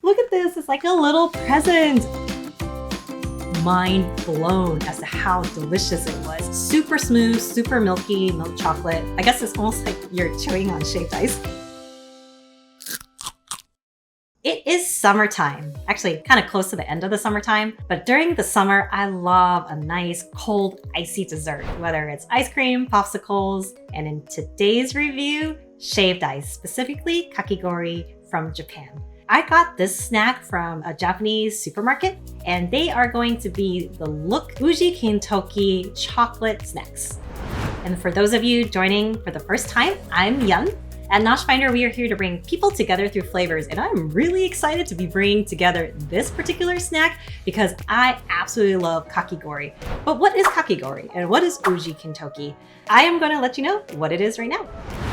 Look at this, it's like a little present. Mind blown as to how delicious it was. Super smooth, super milky milk chocolate. I guess it's almost like you're chewing on shaved ice. It is summertime, actually kind of close to the end of the summertime, but during the summer, I love a nice cold icy dessert, whether it's ice cream, popsicles, and in today's review, shaved ice, specifically Kakigori from Japan. I got this snack from a Japanese supermarket, and they are going to be the Look Ujikintoki chocolate snacks. And for those of you joining for the first time, I'm Yun. At NoshFinder, we are here to bring people together through flavors, and I'm really excited to be bringing together this particular snack because I absolutely love Kakigori. But what is Kakigori and what is Ujikintoki? I am going to let you know what it is right now.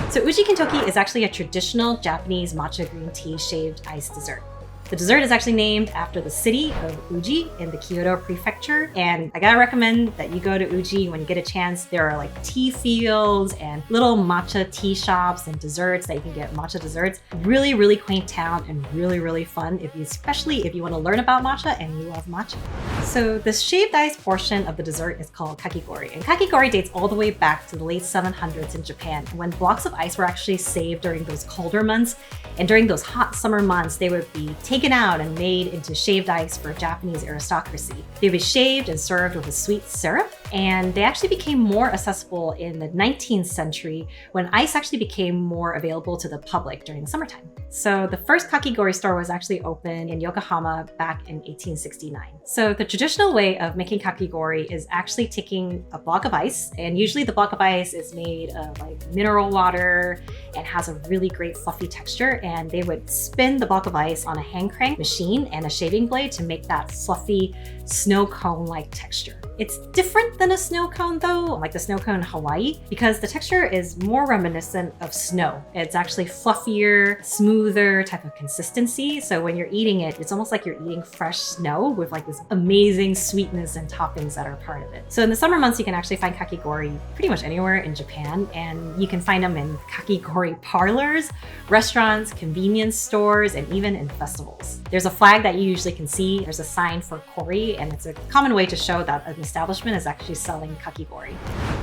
So Ujikintoki is actually a traditional Japanese matcha green tea shaved ice dessert. The dessert is actually named after the city of Uji in the Kyoto prefecture. And I gotta recommend that you go to Uji when you get a chance. There are like tea fields and little matcha tea shops and desserts that you can get matcha desserts. Really, really quaint town and really, really fun, especially if you want to learn about matcha and you love matcha. So the shaved ice portion of the dessert is called Kakigori. And Kakigori dates all the way back to the late 700s in Japan, when blocks of ice were actually saved during those colder months. And during those hot summer months, they would be taken out and made into shaved ice for Japanese aristocracy. They would be shaved and served with a sweet syrup, and they actually became more accessible in the 19th century when ice actually became more available to the public during the summertime. So the first Kakigori store was actually opened in Yokohama back in 1869. So the traditional way of making Kakigori is actually taking a block of ice, and usually the block of ice is made of like mineral water and has a really great fluffy texture, and they would spin the block of ice on a hand crank machine and a shaving blade to make that fluffy snow cone-like texture. It's different than a snow cone though, like the snow cone in Hawaii, because the texture is more reminiscent of snow. It's actually fluffier, smoother type of consistency. So when you're eating it, it's almost like you're eating fresh snow with like this amazing sweetness and toppings that are part of it. So in the summer months, you can actually find Kakigori pretty much anywhere in Japan, and you can find them in Kakigori parlors, restaurants, convenience stores, and even in festivals. There's a flag that you usually can see. There's a sign for Kori, and it's a common way to show that an establishment is actually selling Kakigori.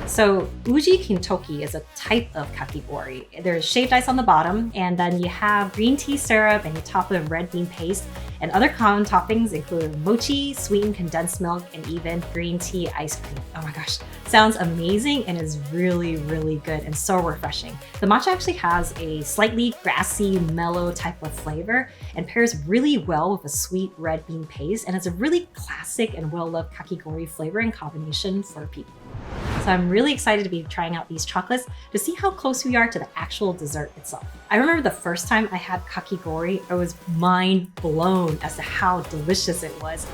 So Ujikintoki is a type of Kakigori. There's shaved ice on the bottom, and then you have green tea syrup, and you top it with red bean paste. And other common toppings include mochi, sweetened condensed milk, and even green tea ice cream. Oh my gosh, sounds amazing and is really, really good and so refreshing. The matcha actually has a slightly grassy, mellow type of flavor and pairs really well with a sweet red bean paste, and it's a really classic and well-loved Kakigori flavor and combination for people. So I'm really excited to be trying out these chocolates to see how close we are to the actual dessert itself. I remember the first time I had Kakigori, I was mind blown as to how delicious it was.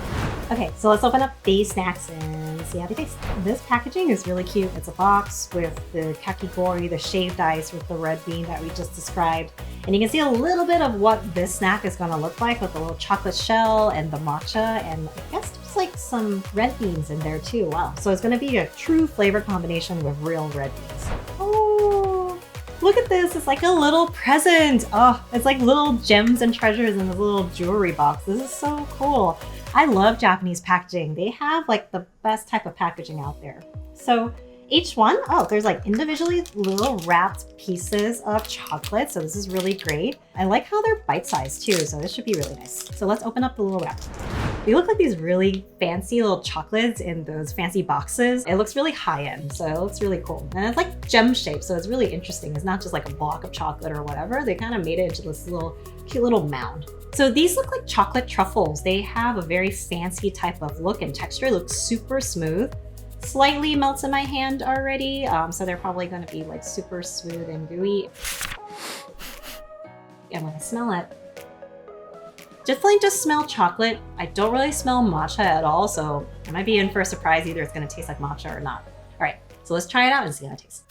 Okay, so let's open up these snacks and see how they taste. This packaging is really cute. It's a box with the Kakigori, the shaved ice with the red bean that we just described. And you can see a little bit of what this snack is going to look like with the little chocolate shell and the matcha, and I guess there's like some red beans in there too. Wow. So it's going to be a true flavor combination with real red beans. Oh, look at this. It's like a little present. Oh, it's like little gems and treasures in this little jewelry box. This is so cool. I love Japanese packaging. They have like the best type of packaging out there. So each one, oh, there's like individually little wrapped pieces of chocolate. So this is really great. I like how they're bite-sized too. So this should be really nice. So let's open up the little wrap. They look like these really fancy little chocolates in those fancy boxes. It looks really high-end, so it looks really cool. And it's like gem shaped, so it's really interesting. It's not just like a block of chocolate or whatever. They kind of made it into this little cute little mound. So these look like chocolate truffles. They have a very fancy type of look and texture. It looks super smooth. Slightly melts in my hand already, so they're probably going to be like super smooth and gooey. And when I smell it, definitely just smell chocolate. I don't really smell matcha at all, so I might be in for a surprise. Either it's going to taste like matcha or not. All right, so let's try it out and see how it tastes.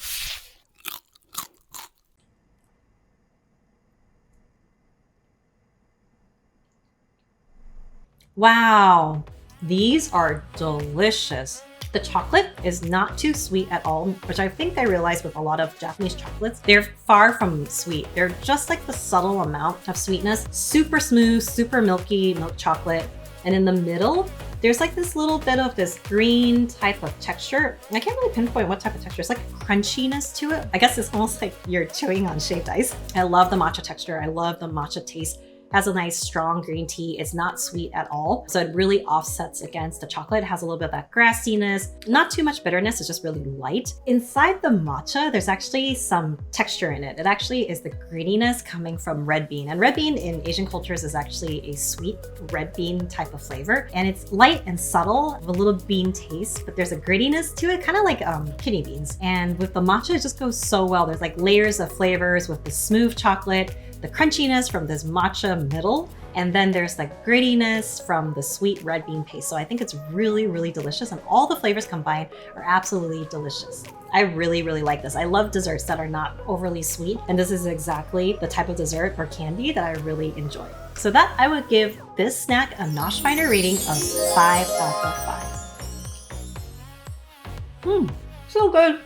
Wow, these are delicious. The chocolate is not too sweet at all, which I think I realized with a lot of Japanese chocolates. They're far from sweet. They're just like the subtle amount of sweetness. Super smooth, super milky milk chocolate. And in the middle, there's like this little bit of this green type of texture. I can't really pinpoint what type of texture. It's like a crunchiness to it. I guess it's almost like you're chewing on shaved ice. I love the matcha texture. I love the matcha taste. Has a nice strong green tea. It's not sweet at all. So it really offsets against the chocolate. It has a little bit of that grassiness, not too much bitterness. It's just really light. Inside the matcha, there's actually some texture in it. It actually is the greeniness coming from red bean. And red bean in Asian cultures is actually a sweet red bean type of flavor. And it's light and subtle, with a little bean taste, but there's a grittiness to it, kind of like kidney beans. And with the matcha, it just goes so well. There's like layers of flavors with the smooth chocolate, the crunchiness from this matcha middle, and then there's the grittiness from the sweet red bean paste. So I think it's really, really delicious, and all the flavors combined are absolutely delicious. I really, really like this. I love desserts that are not overly sweet, and this is exactly the type of dessert or candy that I really enjoy. So that I would give this snack a NoshFinder rating of 5 out of 5. So good.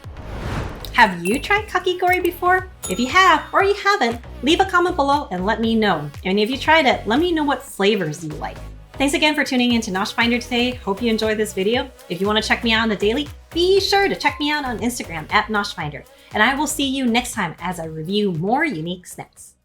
Have you tried Kakigori before? If you have or you haven't, leave a comment below and let me know. And if you tried it, let me know what flavors you like. Thanks again for tuning in to NoshFinder today. Hope you enjoyed this video. If you want to check me out on the daily, be sure to check me out on Instagram at NoshFinder. And I will see you next time as I review more unique snacks.